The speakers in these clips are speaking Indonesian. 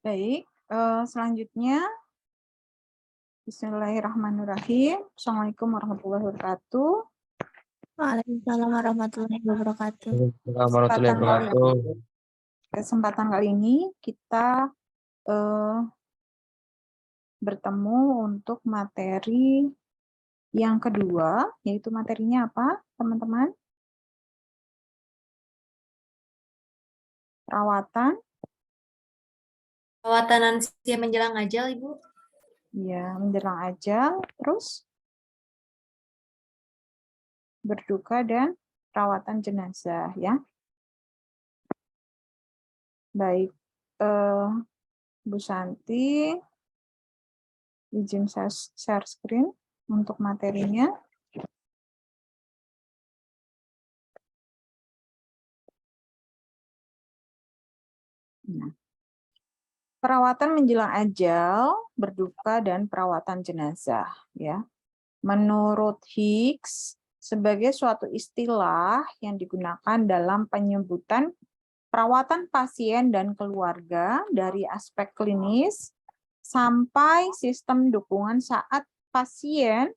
Baik, selanjutnya Bismillahirrahmanirrahim. Assalamualaikum warahmatullahi wabarakatuh. Waalaikumsalam warahmatullahi wabarakatuh. Warahmatullahi wabarakatuh. Kesempatan kali ini kita bertemu untuk materi yang kedua, yaitu materinya apa, teman-teman? Perawatan Lansia menjelang ajal, Ibu. ya, menjelang ajal, terus berduka dan perawatan jenazah, ya. Baik, Bu Santi, izin saya share screen untuk materinya. Nah, perawatan menjelang ajal, berduka, dan perawatan jenazah. Ya, menurut Hicks, sebagai suatu istilah yang digunakan dalam penyebutan perawatan pasien dan keluarga dari aspek klinis sampai sistem dukungan saat pasien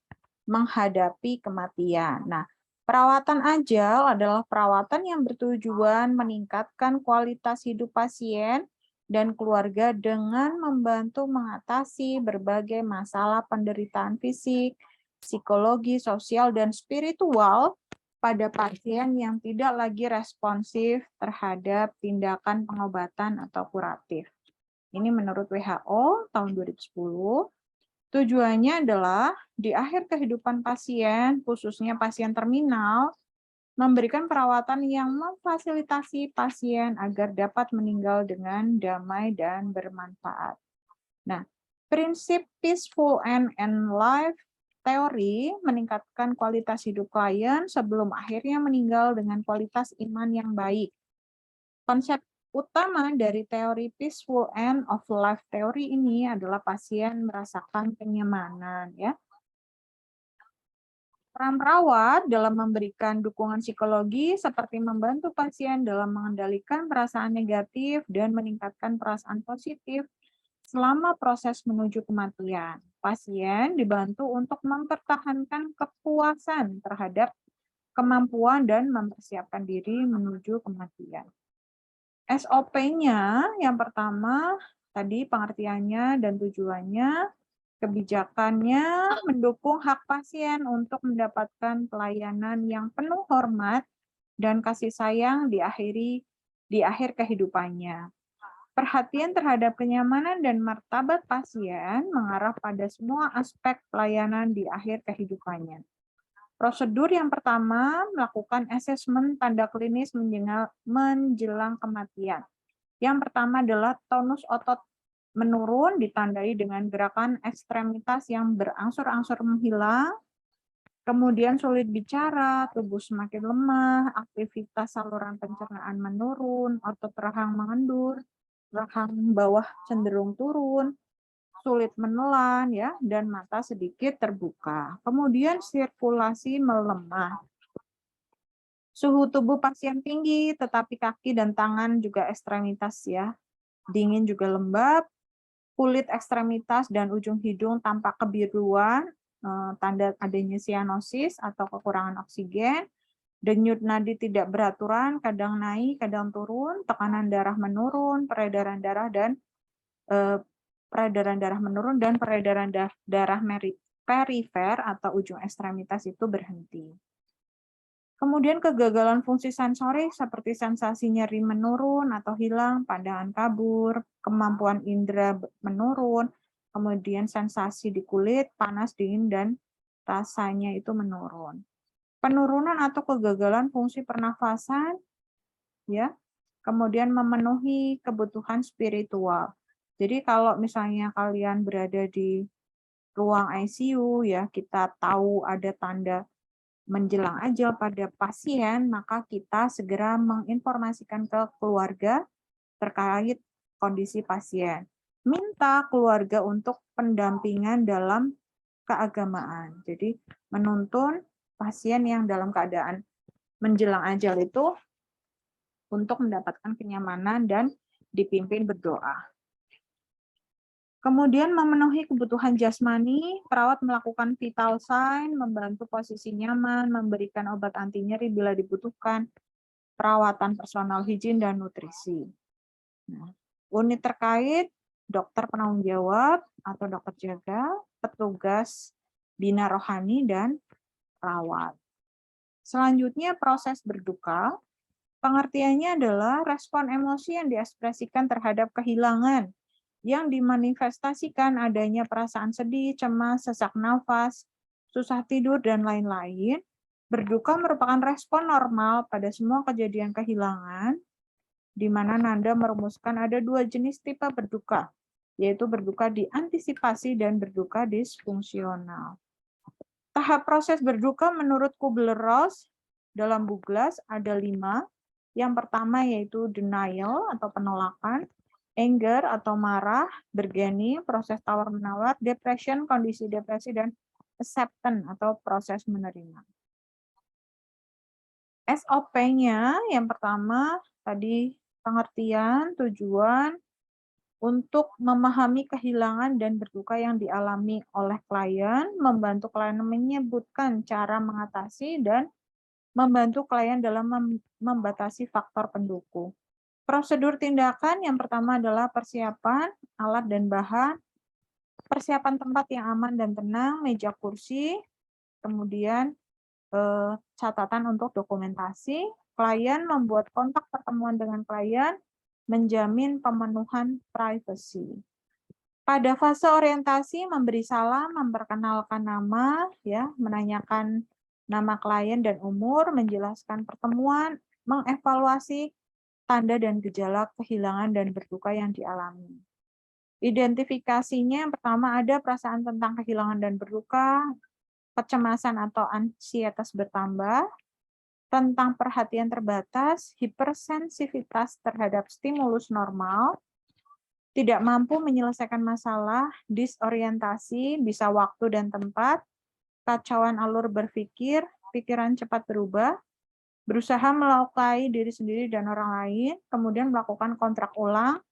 menghadapi kematian. Nah, perawatan ajal adalah perawatan yang bertujuan meningkatkan kualitas hidup pasien dan keluarga dengan membantu mengatasi berbagai masalah penderitaan fisik, psikologi, sosial, dan spiritual pada pasien yang tidak lagi responsif terhadap tindakan pengobatan atau kuratif. Ini menurut WHO tahun 2010. Tujuannya adalah di akhir kehidupan pasien, khususnya pasien terminal, memberikan perawatan yang memfasilitasi pasien agar dapat meninggal dengan damai dan bermanfaat. Nah, prinsip peaceful end and life teori meningkatkan kualitas hidup klien sebelum akhirnya meninggal dengan kualitas iman yang baik. Konsep utama dari teori peaceful end of life teori ini adalah pasien merasakan kenyamanan, ya. Peran perawat dalam memberikan dukungan psikologi seperti membantu pasien dalam mengendalikan perasaan negatif dan meningkatkan perasaan positif selama proses menuju kematian. Pasien dibantu untuk mempertahankan kepuasan terhadap kemampuan dan mempersiapkan diri menuju kematian. SOP-nya yang pertama, tadi pengertiannya dan tujuannya, kebijakannya mendukung hak pasien untuk mendapatkan pelayanan yang penuh hormat dan kasih sayang di akhir kehidupannya. Perhatian terhadap kenyamanan dan martabat pasien mengarah pada semua aspek pelayanan di akhir kehidupannya. Prosedur yang pertama, melakukan asesmen tanda klinis menjelang kematian. Yang pertama adalah tonus otot menurun, ditandai dengan gerakan ekstremitas yang berangsur-angsur menghilang, kemudian sulit bicara, tubuh semakin lemah, aktivitas saluran pencernaan menurun, otot rahang mengendur, rahang bawah cenderung turun, sulit menelan, ya, dan mata sedikit terbuka. Kemudian sirkulasi melemah. Suhu tubuh pasien tinggi, tetapi kaki dan tangan juga ekstremitas, ya, dingin juga lembab. Kulit ekstremitas dan ujung hidung tampak kebiruan, tanda adanya sianosis atau kekurangan oksigen. Denyut nadi tidak beraturan, kadang naik, kadang turun, tekanan darah menurun, peredaran darah menurun, dan peredaran darah perifer atau ujung ekstremitas itu berhenti. Kemudian kegagalan fungsi sensori seperti sensasi nyeri menurun atau hilang, pandangan kabur, kemampuan indera menurun, kemudian sensasi di kulit, panas, dingin, dan rasanya itu menurun. Penurunan atau kegagalan fungsi pernafasan, ya, kemudian memenuhi kebutuhan spiritual. Jadi kalau misalnya kalian berada di ruang ICU, ya, kita tahu ada tanda menjelang ajal pada pasien, maka kita segera menginformasikan ke keluarga terkait kondisi pasien. Minta keluarga untuk pendampingan dalam keagamaan. Jadi menuntun pasien yang dalam keadaan menjelang ajal itu untuk mendapatkan kenyamanan dan dipimpin berdoa. Kemudian memenuhi kebutuhan jasmani, perawat melakukan vital sign, membantu posisi nyaman, memberikan obat anti nyeri bila dibutuhkan, perawatan personal higien dan nutrisi. Nah, unit terkait, dokter penanggung jawab atau dokter jaga, petugas bina rohani, dan perawat. Selanjutnya proses berduka. Pengertiannya adalah respon emosi yang diekspresikan terhadap kehilangan, yang dimanifestasikan adanya perasaan sedih, cemas, sesak nafas, susah tidur, dan lain-lain. Berduka merupakan respon normal pada semua kejadian kehilangan, di mana Nanda merumuskan ada 2 jenis tipe berduka, yaitu berduka diantisipasi dan berduka disfungsional. Tahap proses berduka menurut Kubler-Ross dalam Douglas ada 5. Yang pertama yaitu denial atau penolakan, anger atau marah, bargaining, proses tawar-menawar, depression, kondisi depresi, dan acceptance atau proses menerima. SOP-nya yang pertama tadi pengertian, tujuan, untuk memahami kehilangan dan berduka yang dialami oleh klien, membantu klien menyebutkan cara mengatasi, dan membantu klien dalam membatasi faktor pendukung. Prosedur tindakan yang pertama adalah persiapan alat dan bahan, persiapan tempat yang aman dan tenang, meja kursi, kemudian catatan untuk dokumentasi, klien membuat kontak pertemuan dengan klien, menjamin pemenuhan privasi. Pada fase orientasi, memberi salam, memperkenalkan nama, ya, menanyakan nama klien dan umur, menjelaskan pertemuan, mengevaluasi tanda dan gejala kehilangan dan berduka yang dialami. Identifikasinya yang pertama ada perasaan tentang kehilangan dan berduka, kecemasan atau ansietas bertambah, tentang perhatian terbatas, hipersensitivitas terhadap stimulus normal, tidak mampu menyelesaikan masalah, disorientasi, bisa waktu dan tempat, kacauan alur berpikir, pikiran cepat berubah, berusaha melukai diri sendiri dan orang lain, kemudian melakukan kontrak ulang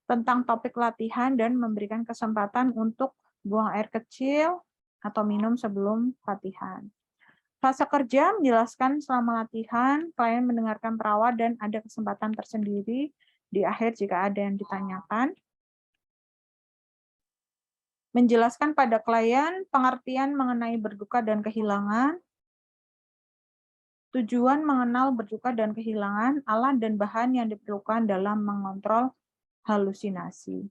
tentang topik latihan dan memberikan kesempatan untuk buang air kecil atau minum sebelum latihan. Fase kerja menjelaskan selama latihan, klien mendengarkan perawat dan ada kesempatan tersendiri di akhir jika ada yang ditanyakan. Menjelaskan pada klien pengertian mengenai berduka dan kehilangan, tujuan mengenal berduka dan kehilangan, alat dan bahan yang diperlukan dalam mengontrol halusinasi.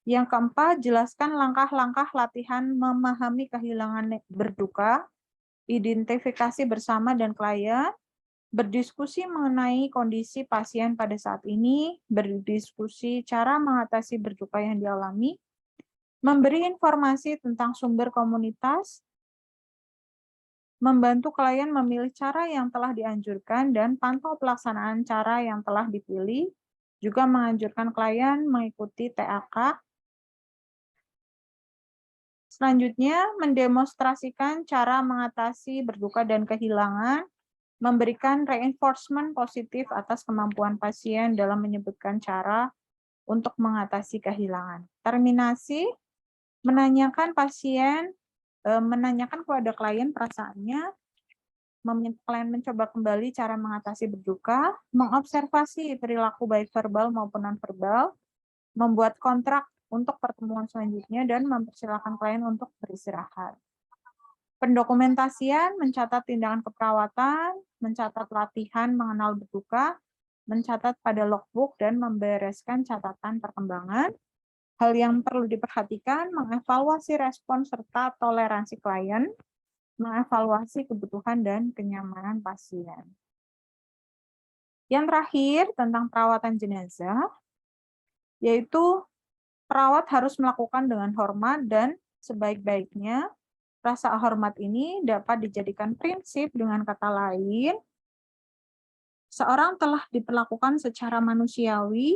Yang keempat, jelaskan langkah-langkah latihan memahami kehilangan berduka, identifikasi bersama dan klien, berdiskusi mengenai kondisi pasien pada saat ini, berdiskusi cara mengatasi berduka yang dialami, memberi informasi tentang sumber komunitas, membantu klien memilih cara yang telah dianjurkan dan pantau pelaksanaan cara yang telah dipilih, juga menganjurkan klien mengikuti TAK. Selanjutnya, mendemonstrasikan cara mengatasi berduka dan kehilangan, memberikan reinforcement positif atas kemampuan pasien dalam menyebutkan cara untuk mengatasi kehilangan. Terminasi, menanyakan kepada klien perasaannya, klien mencoba kembali cara mengatasi berduka, mengobservasi perilaku baik verbal maupun non-verbal, membuat kontrak untuk pertemuan selanjutnya, dan mempersilakan klien untuk beristirahat. Pendokumentasian, mencatat tindakan keperawatan, mencatat latihan mengenal berduka, mencatat pada logbook, dan membereskan catatan perkembangan. Hal yang perlu diperhatikan, mengevaluasi respon serta toleransi klien, mengevaluasi kebutuhan dan kenyamanan pasien. Yang terakhir, tentang perawatan jenazah, yaitu perawat harus melakukan dengan hormat dan sebaik-baiknya. Rasa hormat ini dapat dijadikan prinsip, dengan kata lain, seorang telah diperlakukan secara manusiawi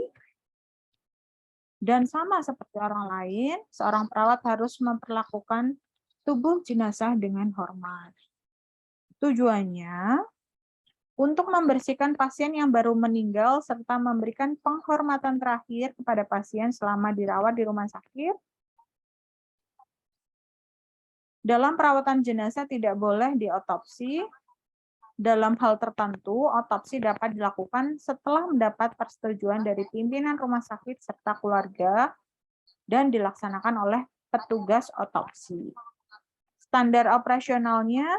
dan sama seperti orang lain, seorang perawat harus memperlakukan tubuh jenazah dengan hormat. Tujuannya untuk membersihkan pasien yang baru meninggal serta memberikan penghormatan terakhir kepada pasien selama dirawat di rumah sakit. Dalam perawatan jenazah tidak boleh diotopsi. Dalam hal tertentu, otopsi dapat dilakukan setelah mendapat persetujuan dari pimpinan rumah sakit serta keluarga dan dilaksanakan oleh petugas otopsi. Standar operasionalnya,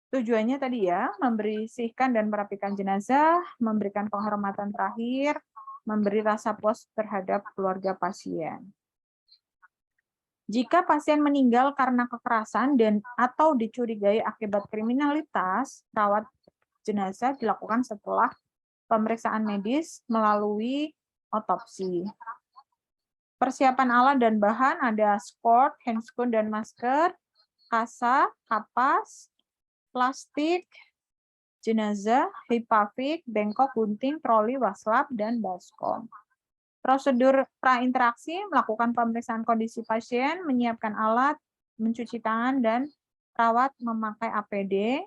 tujuannya tadi ya, membersihkan dan merapikan jenazah, memberikan penghormatan terakhir, memberi rasa puas terhadap keluarga pasien. Jika pasien meninggal karena kekerasan dan atau dicurigai akibat kriminalitas, rawat jenazah dilakukan setelah pemeriksaan medis melalui otopsi. Persiapan alat dan bahan ada skort, handscoon dan masker, kasa, kapas, plastik, jenazah, hipafik, bengkok, gunting, troli, waslap, dan baskom. Prosedur prainteraksi, melakukan pemeriksaan kondisi pasien, menyiapkan alat, mencuci tangan, dan rawat memakai APD.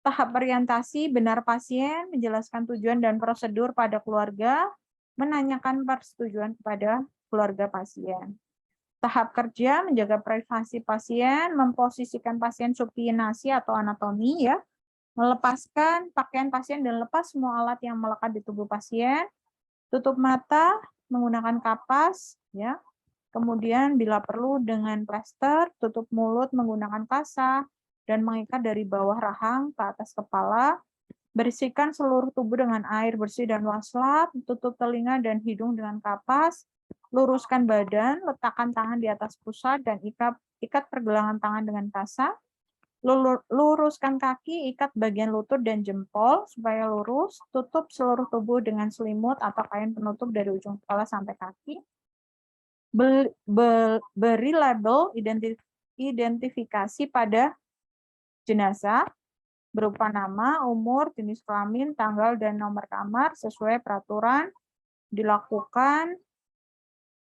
Tahap orientasi, benar pasien, menjelaskan tujuan dan prosedur pada keluarga, menanyakan persetujuan kepada keluarga pasien. Tahap kerja, menjaga privasi pasien, memposisikan pasien supinasi atau anatomi, ya, melepaskan pakaian pasien dan lepas semua alat yang melekat di tubuh pasien, tutup mata menggunakan kapas, ya. Kemudian bila perlu dengan plester, tutup mulut menggunakan kasa dan mengikat dari bawah rahang ke atas kepala. Bersihkan seluruh tubuh dengan air bersih dan waslap, tutup telinga dan hidung dengan kapas, luruskan badan, letakkan tangan di atas pusat dan ikat pergelangan tangan dengan kasa. Luruskan kaki, ikat bagian lutut dan jempol supaya lurus, tutup seluruh tubuh dengan selimut atau kain penutup dari ujung kepala sampai kaki. Beri label identifikasi pada jenazah berupa nama, umur, jenis kelamin, tanggal, dan nomor kamar sesuai peraturan,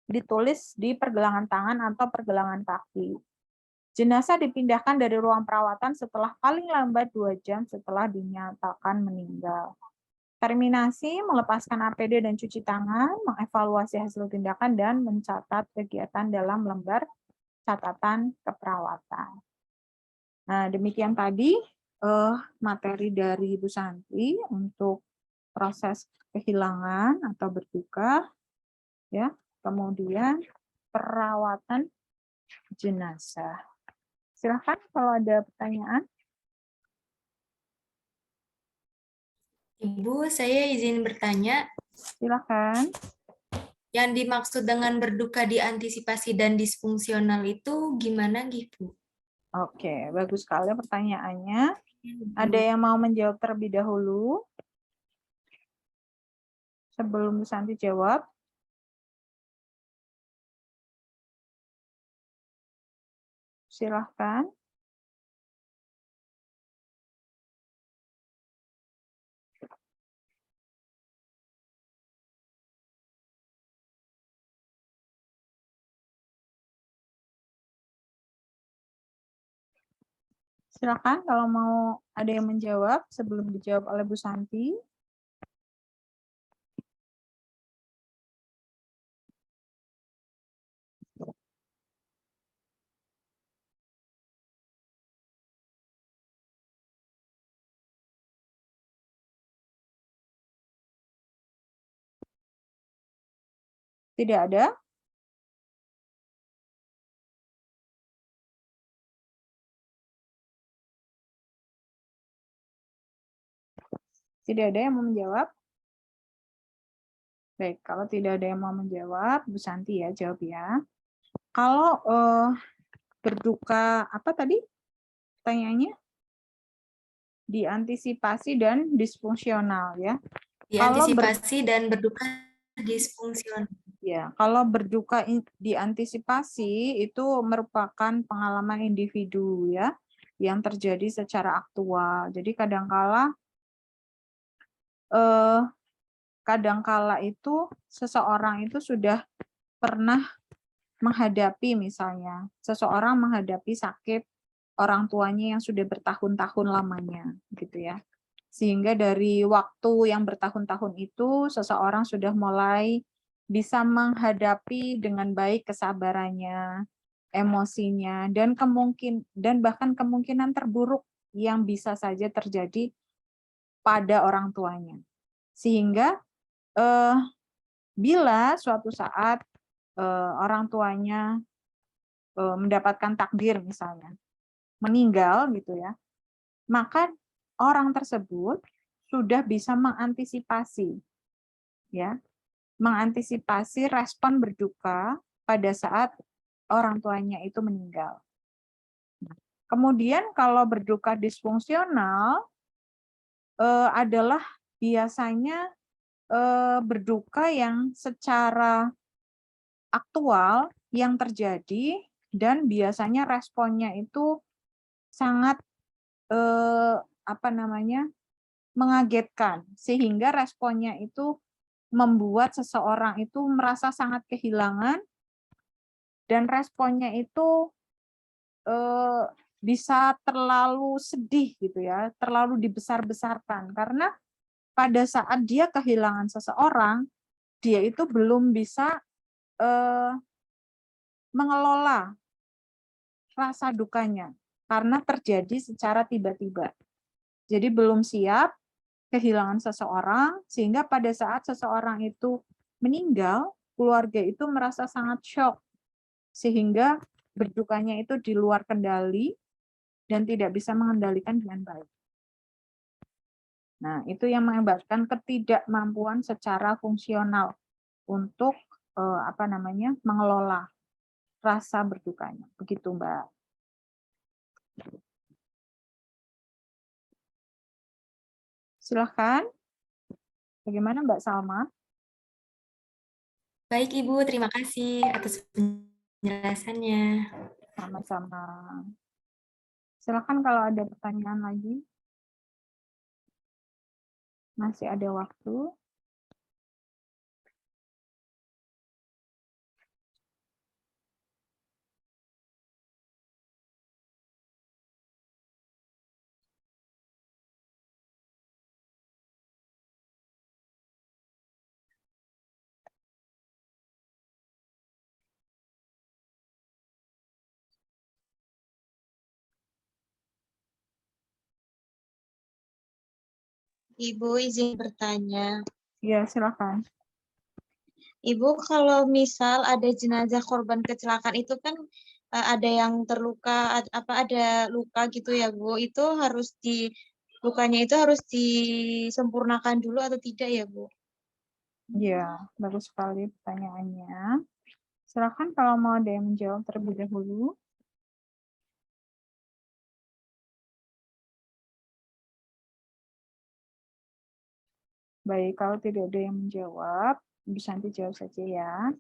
ditulis di pergelangan tangan atau pergelangan kaki. Jenazah dipindahkan dari ruang perawatan setelah paling lambat 2 jam setelah dinyatakan meninggal. Terminasi, melepaskan APD dan cuci tangan, mengevaluasi hasil tindakan, dan mencatat kegiatan dalam lembar catatan keperawatan. Nah, demikian tadi materi dari Ibu Santi untuk proses kehilangan atau berduka, ya, kemudian perawatan jenazah. Silahkan kalau ada pertanyaan. Ibu, saya izin bertanya. Silahkan. Yang dimaksud dengan berduka diantisipasi dan disfungsional itu gimana gitu? Oke, bagus sekali pertanyaannya. Ada yang mau menjawab terlebih dahulu? Sebelum Bu Santi jawab. Silahkan. Silakan kalau mau ada yang menjawab sebelum dijawab oleh Bu Santi. Tidak ada? Tidak ada yang mau menjawab? Baik, kalau tidak ada yang mau menjawab, Bu Santi ya jawab ya. Kalau berduka apa tadi pertanyaannya? Diantisipasi dan disfungsional ya. Diantisipasi dan berduka disfungsional. Ya, kalau berduka diantisipasi itu merupakan pengalaman individu ya yang terjadi secara aktual. Jadi kadangkala itu seseorang itu sudah pernah menghadapi, misalnya seseorang menghadapi sakit orang tuanya yang sudah bertahun-tahun lamanya gitu ya. Sehingga dari waktu yang bertahun-tahun itu seseorang sudah mulai bisa menghadapi dengan baik kesabarannya, emosinya, dan bahkan kemungkinan terburuk yang bisa saja terjadi pada orang tuanya. Sehingga bila suatu saat orang tuanya mendapatkan takdir misalnya meninggal gitu ya, maka orang tersebut sudah bisa mengantisipasi ya, mengantisipasi respon berduka pada saat orang tuanya itu meninggal. Kemudian kalau berduka disfungsional adalah biasanya berduka yang secara aktual yang terjadi dan biasanya responnya itu sangat mengagetkan, sehingga responnya itu membuat seseorang itu merasa sangat kehilangan dan responnya itu bisa terlalu sedih gitu ya, terlalu dibesar-besarkan karena pada saat dia kehilangan seseorang, dia itu belum bisa mengelola rasa dukanya karena terjadi secara tiba-tiba. Jadi belum siap kehilangan seseorang, sehingga pada saat seseorang itu meninggal, keluarga itu merasa sangat shock, sehingga berdukanya itu di luar kendali dan tidak bisa mengendalikan dengan baik. Nah, itu yang mengakibatkan ketidakmampuan secara fungsional untuk mengelola rasa berdukanya. Begitu, Mbak. Silahkan. Bagaimana Mbak Salma? Baik, Ibu. Terima kasih atas penjelasannya. Sama-sama. Silahkan kalau ada pertanyaan lagi. Masih ada waktu. Ibu izin bertanya. Ya, silahkan. Ibu, kalau misal ada jenazah korban kecelakaan itu kan ada yang terluka, ada luka gitu ya, Bu. Itu lukanya itu harus disempurnakan dulu atau tidak ya, Bu? Ya, bagus sekali pertanyaannya. Silahkan kalau mau ada yang menjawab terlebih dahulu. Baik, kalau tidak ada yang menjawab, bisa nanti jawab saja ya.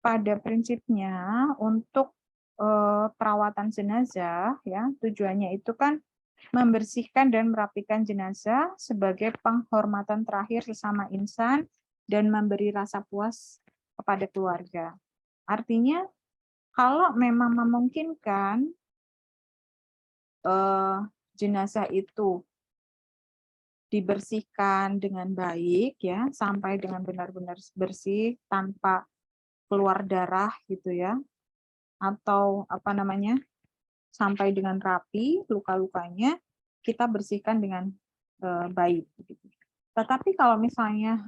Pada prinsipnya, untuk perawatan jenazah, ya tujuannya itu kan membersihkan dan merapikan jenazah sebagai penghormatan terakhir sesama insan dan memberi rasa puas kepada keluarga. Artinya, kalau memang memungkinkan jenazah itu dibersihkan dengan baik ya, sampai dengan benar-benar bersih tanpa keluar darah gitu ya, atau sampai dengan rapi luka-lukanya, kita bersihkan dengan baik. Tetapi kalau misalnya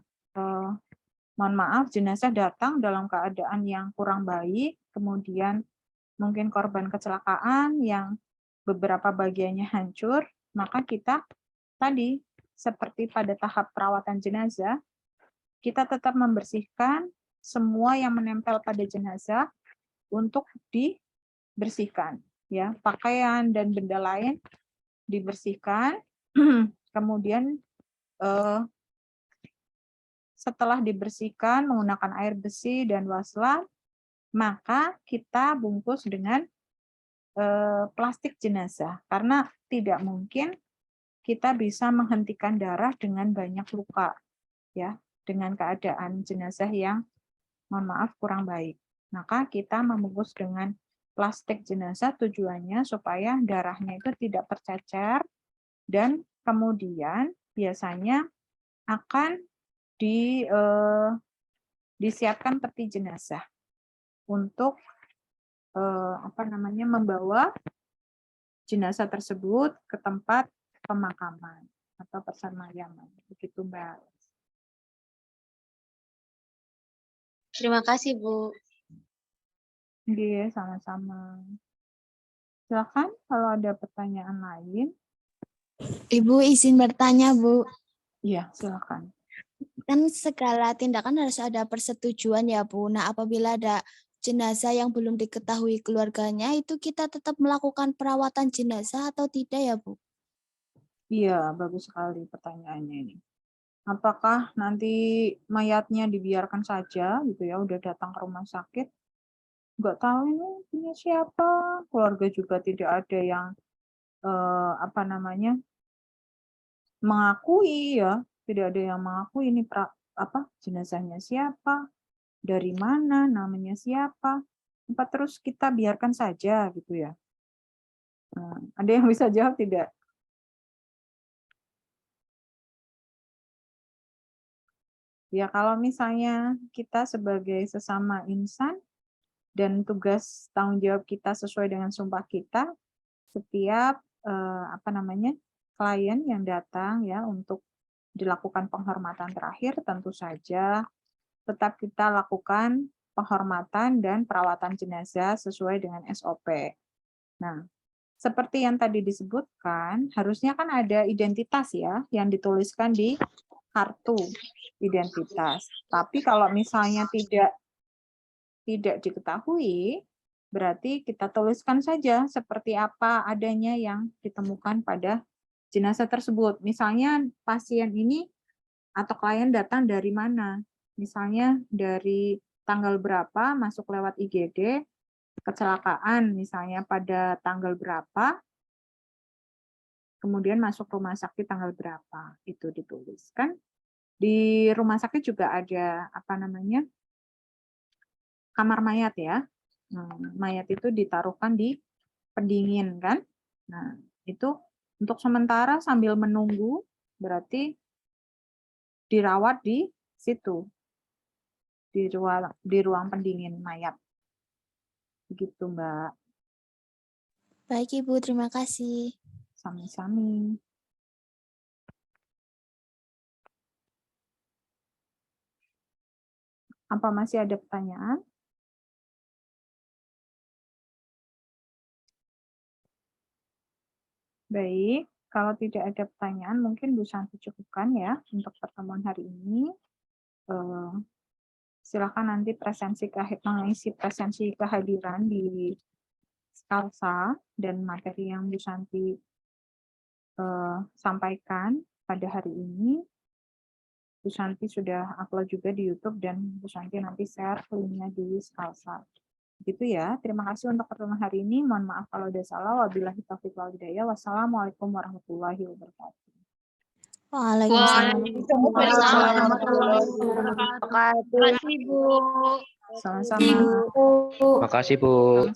mohon maaf jenazah datang dalam keadaan yang kurang baik, kemudian mungkin korban kecelakaan yang beberapa bagiannya hancur, maka kita tadi seperti pada tahap perawatan jenazah, kita tetap membersihkan semua yang menempel pada jenazah untuk dibersihkan, ya, pakaian dan benda lain dibersihkan, kemudian setelah dibersihkan menggunakan air bersih dan waslam, maka kita bungkus dengan plastik jenazah, karena tidak mungkin kita bisa menghentikan darah dengan banyak luka, ya, dengan keadaan jenazah yang, mohon maaf, kurang baik. Maka kita membungkus dengan plastik jenazah tujuannya supaya darahnya itu tidak tercecer dan kemudian biasanya akan disiapkan peti jenazah untuk membawa jenazah tersebut ke tempat pemakaman atau persemaian. Begitu, Mbak. Terima kasih, Bu. Iya, sama-sama. Silakan kalau ada pertanyaan lain. Ibu izin bertanya, Bu. Iya, silakan. Kan segala tindakan harus ada persetujuan ya, Bu. Nah, apabila ada jenazah yang belum diketahui keluarganya, itu kita tetap melakukan perawatan jenazah atau tidak ya, Bu? Iya, bagus sekali pertanyaannya ini. Apakah nanti mayatnya dibiarkan saja gitu ya, udah datang ke rumah sakit, nggak tahu ini punya siapa, keluarga juga tidak ada yang mengakui ya, tidak ada yang mengakui ini jenazahnya siapa, dari mana, namanya siapa, apa terus kita biarkan saja gitu ya. Ada yang bisa jawab tidak? Ya kalau misalnya kita sebagai sesama insan dan tugas tanggung jawab kita sesuai dengan sumpah kita, setiap klien yang datang ya untuk dilakukan penghormatan terakhir, tentu saja tetap kita lakukan penghormatan dan perawatan jenazah sesuai dengan SOP. Nah, seperti yang tadi disebutkan, harusnya kan ada identitas ya yang dituliskan di kartu identitas. Tapi kalau misalnya tidak diketahui, berarti kita tuliskan saja seperti apa adanya yang ditemukan pada jenazah tersebut. Misalnya pasien ini atau klien datang dari mana? Misalnya dari tanggal berapa masuk lewat IGD, kecelakaan misalnya pada tanggal berapa, kemudian masuk rumah sakit tanggal berapa, itu dituliskan. Di rumah sakit juga ada kamar mayat ya. Mayat itu ditaruhkan di pendingin kan. Nah, itu untuk sementara sambil menunggu berarti dirawat di situ. Di ruang pendingin mayat. Begitu, Mbak. Baik, Ibu. Terima kasih. Sami-sami. Apa masih ada pertanyaan? Baik, kalau tidak ada pertanyaan, mungkin Bu Santi cukupkan ya untuk pertemuan hari ini. Silakan nanti mengisi presensi kehadiran di Skalsa dan materi yang Bu Santi sampaikan pada hari ini. Bu Santi sudah upload juga di YouTube dan Bu Santi nanti share linknya di Skalsa. Begitu ya. Terima kasih untuk pertemuan hari ini. Mohon maaf kalau ada salah. Wabillahi taufiq wal hidayah. Wassalamualaikum warahmatullahi wabarakatuh. Waalaikumsalam. Waalaikumsalam warahmatullahi wabarakatuh. Terima kasih, Bu. Sama-sama. Makasih, Bu. Sama-sama.